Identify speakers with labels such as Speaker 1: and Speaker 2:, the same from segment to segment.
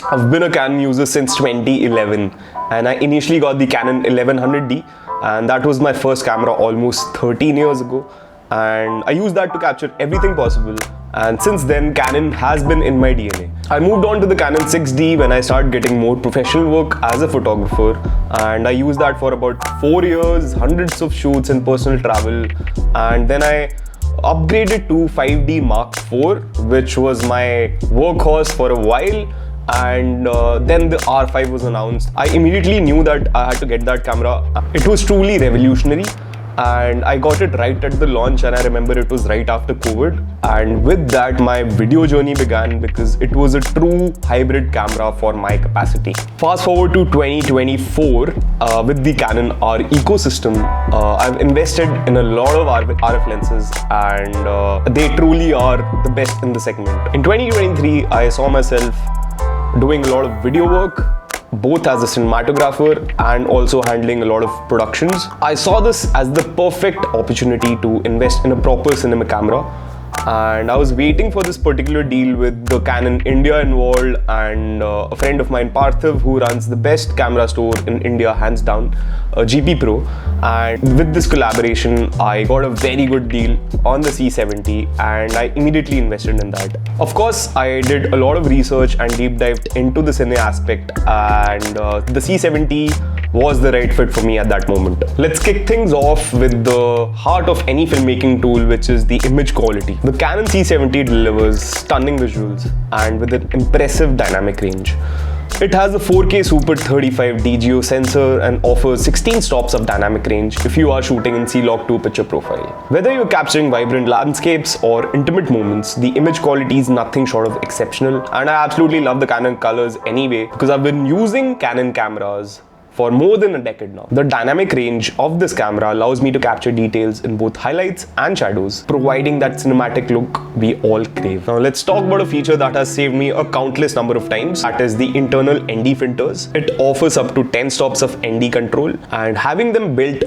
Speaker 1: I've been a Canon user since 2011, and I initially got the Canon 1100D, and that was my first camera almost 13 years ago, and I used that to capture everything possible. And since then, Canon has been in my DNA. I moved on to the Canon 6D when I started getting more professional work as a photographer, and I used that for about 4 years, hundreds of shoots and personal travel, and then I upgraded to 5D Mark IV, which was my workhorse for a while. And then the R5 was announced. I immediately knew that I had to get that camera. It was truly revolutionary, and I got it right at the launch, and I remember it was right after COVID. And with that, my video journey began because it was a true hybrid camera for my capacity. Fast forward to 2024, with the Canon R ecosystem, I've invested in a lot of RF lenses, and they truly are the best in the segment. In 2023, I saw myself doing a lot of video work, both as a cinematographer and also handling a lot of productions. I saw this as the perfect opportunity to invest in a proper cinema camera, and I was waiting for this particular deal with the Canon India involved, and a friend of mine, Parthiv, who runs the best camera store in India, hands down, GP Pro. And with this collaboration, I got a very good deal on the C70, and I immediately invested in that. Of course, I did a lot of research and deep dived into the cine aspect, and the C70 was the right fit for me at that moment. Let's kick things off with the heart of any filmmaking tool, which is the image quality. The Canon C70 delivers stunning visuals and with an impressive dynamic range. It has a 4K Super 35 DGO sensor and offers 16 stops of dynamic range if you are shooting in C-Log 2 picture profile. Whether you're capturing vibrant landscapes or intimate moments, the image quality is nothing short of exceptional, and I absolutely love the Canon colors anyway because I've been using Canon cameras for more than a decade now. The dynamic range of this camera allows me to capture details in both highlights and shadows, providing that cinematic look we all crave. Now let's talk about a feature that has saved me a countless number of times. That is the internal ND filters. It offers up to 10 stops of ND control, and having them built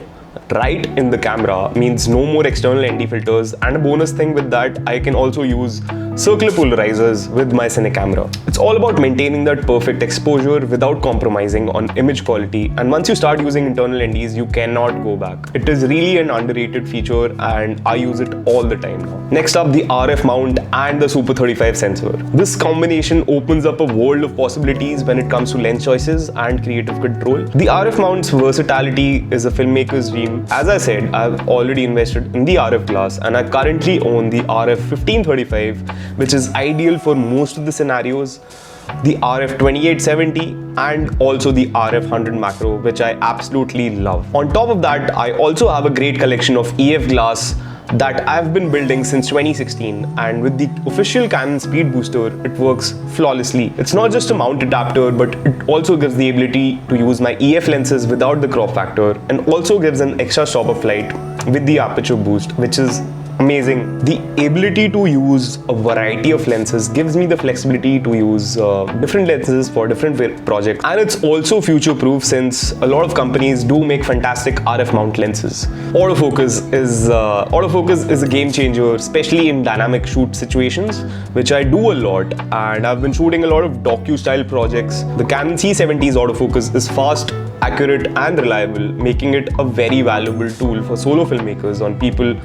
Speaker 1: right in the camera means no more external ND filters, and a bonus thing with that, I can also use circular polarizers with my cine camera. It's all about maintaining that perfect exposure without compromising on image quality, and once you start using internal NDs, you cannot go back. It is really an underrated feature, and I use it all the time now. Next up, the RF mount and the Super 35 sensor. This combination opens up a world of possibilities when it comes to lens choices and creative control. The RF mount's versatility is a filmmaker's dream. As I said, I've already invested in the RF glass, and I currently own the RF 1535, which is ideal for most of the scenarios, the RF 2870, and also the RF 100 macro, which I absolutely love. On top of that, I also have a great collection of EF glass that I've been building since 2016, and with the official Canon speed booster, it works flawlessly. It's not just a mount adapter, but it also gives the ability to use my EF lenses without the crop factor, and also gives an extra stop of light with the aperture boost, which is amazing. The ability to use a variety of lenses gives me the flexibility to use different lenses for different projects, and it's also future proof since a lot of companies do make fantastic RF mount lenses. Autofocus is a game changer, especially in dynamic shoot situations, which I do a lot, and I've been shooting a lot of docu-style projects. The Canon C70's autofocus is fast, accurate and reliable, making it a very valuable tool for solo filmmakers on people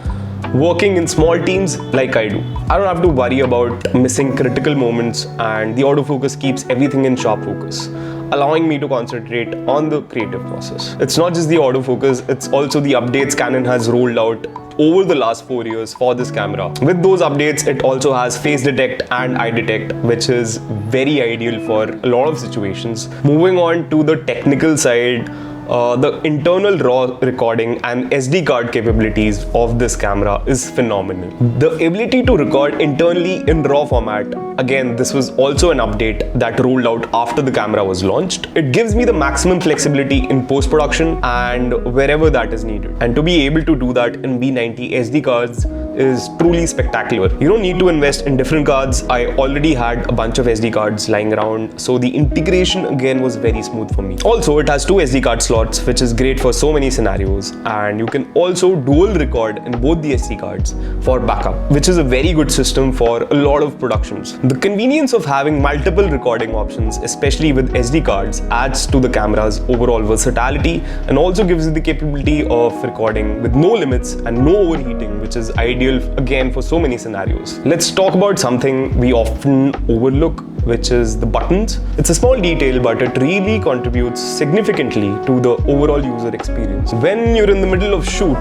Speaker 1: working in small teams like I do. I don't have to worry about missing critical moments, and the autofocus keeps everything in sharp focus, allowing me to concentrate on the creative process. It's not just the autofocus, it's also the updates Canon has rolled out over the last 4 years for this camera. With those updates, it also has face detect and eye detect, which is very ideal for a lot of situations. Moving on to the technical side, the internal RAW recording and SD card capabilities of this camera is phenomenal. The ability to record internally in RAW format, again, this was also an update that rolled out after the camera was launched. It gives me the maximum flexibility in post-production and wherever that is needed. And to be able to do that in B90 SD cards is truly spectacular. You don't need to invest in different cards. I already had a bunch of SD cards lying around, so the integration again was very smooth for me. Also, it has 2 SD card slots, which is great for so many scenarios, and you can also dual record in both the SD cards for backup, which is a very good system for a lot of productions. The convenience of having multiple recording options, especially with SD cards, adds to the camera's overall versatility and also gives you the capability of recording with no limits and no overheating, which is ideal again for so many scenarios. Let's talk about something we often overlook, which is the buttons. It's a small detail, but it really contributes significantly to the overall user experience. When you're in the middle of shoot,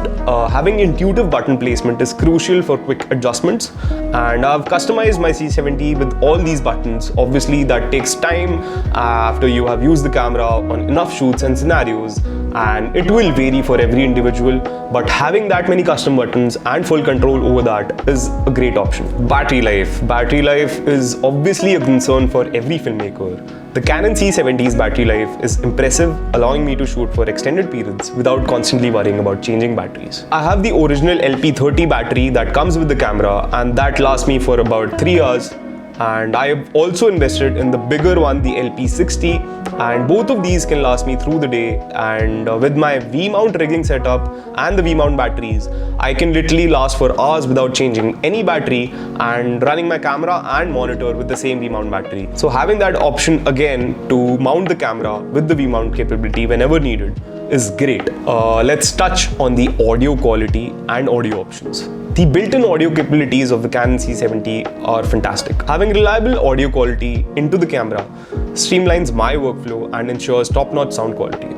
Speaker 1: having intuitive button placement is crucial for quick adjustments, and I've customized my C70 with all these buttons. Obviously, that takes time after you have used the camera on enough shoots and scenarios, and it will vary for every individual, but having that many custom buttons and full control over that is a great option. Battery life. Battery life is obviously a concern for every filmmaker. The Canon C70's battery life is impressive, allowing me to shoot for extended periods without constantly worrying about changing batteries. I have the original LP30 battery that comes with the camera, and that lasts me for about 3 hours. And I have also invested in the bigger one, the LP60, and both of these can last me through the day. And with my V-mount rigging setup and the V-mount batteries, I can literally last for hours without changing any battery and running my camera and monitor with the same V-mount battery. So having that option again to mount the camera with the V-mount capability whenever needed is great. Let's touch on the audio quality and audio options. The built-in audio capabilities of the Canon C70 are fantastic. Having reliable audio quality into the camera streamlines my workflow and ensures top-notch sound quality.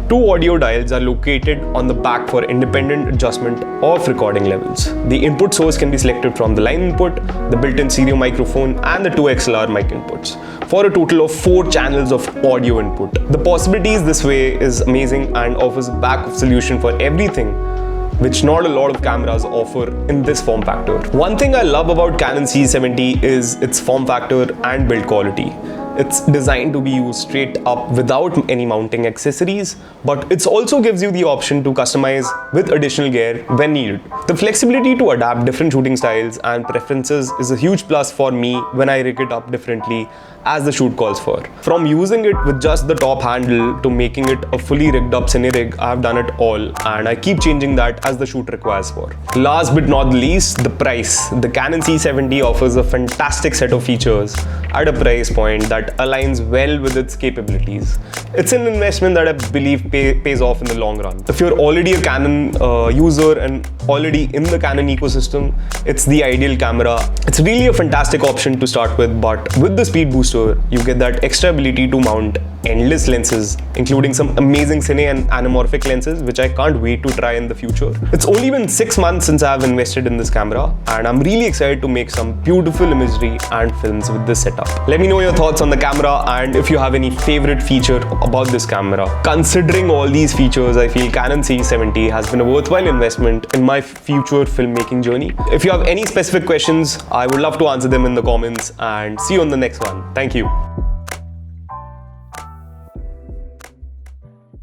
Speaker 1: 2 audio dials are located on the back for independent adjustment of recording levels. The input source can be selected from the line input, the built-in stereo microphone, and the 2 XLR mic inputs, for a total of 4 channels of audio input. The possibilities this way is amazing and offers a backup solution for everything, which not a lot of cameras offer in this form factor. One thing I love about Canon C70 is its form factor and build quality. It's designed to be used straight up without any mounting accessories, but it also gives you the option to customize with additional gear when needed. The flexibility to adapt different shooting styles and preferences is a huge plus for me when I rig it up differently as the shoot calls for. From using it with just the top handle to making it a fully rigged up cine rig, I've done it all, and I keep changing that as the shoot requires for. Last but not least, the price. The Canon C70 offers a fantastic set of features at a price point that aligns well with its capabilities. It's an investment that I believe pays off in the long run. If you're already a Canon user and already in the Canon ecosystem, it's the ideal camera. It's really a fantastic option to start with, but with the speed booster, you get that extra ability to mount endless lenses, including some amazing cine and anamorphic lenses, which I can't wait to try in the future. It's only been 6 months since I've invested in this camera, and I'm really excited to make some beautiful imagery and films with this setup. Let me know your thoughts on the camera, and if you have any favorite feature about this camera. Considering all these features, I feel Canon C70 has been a worthwhile investment in my future filmmaking journey. If you have any specific questions, I would love to answer them in the comments, and see you on the next one. Thank you.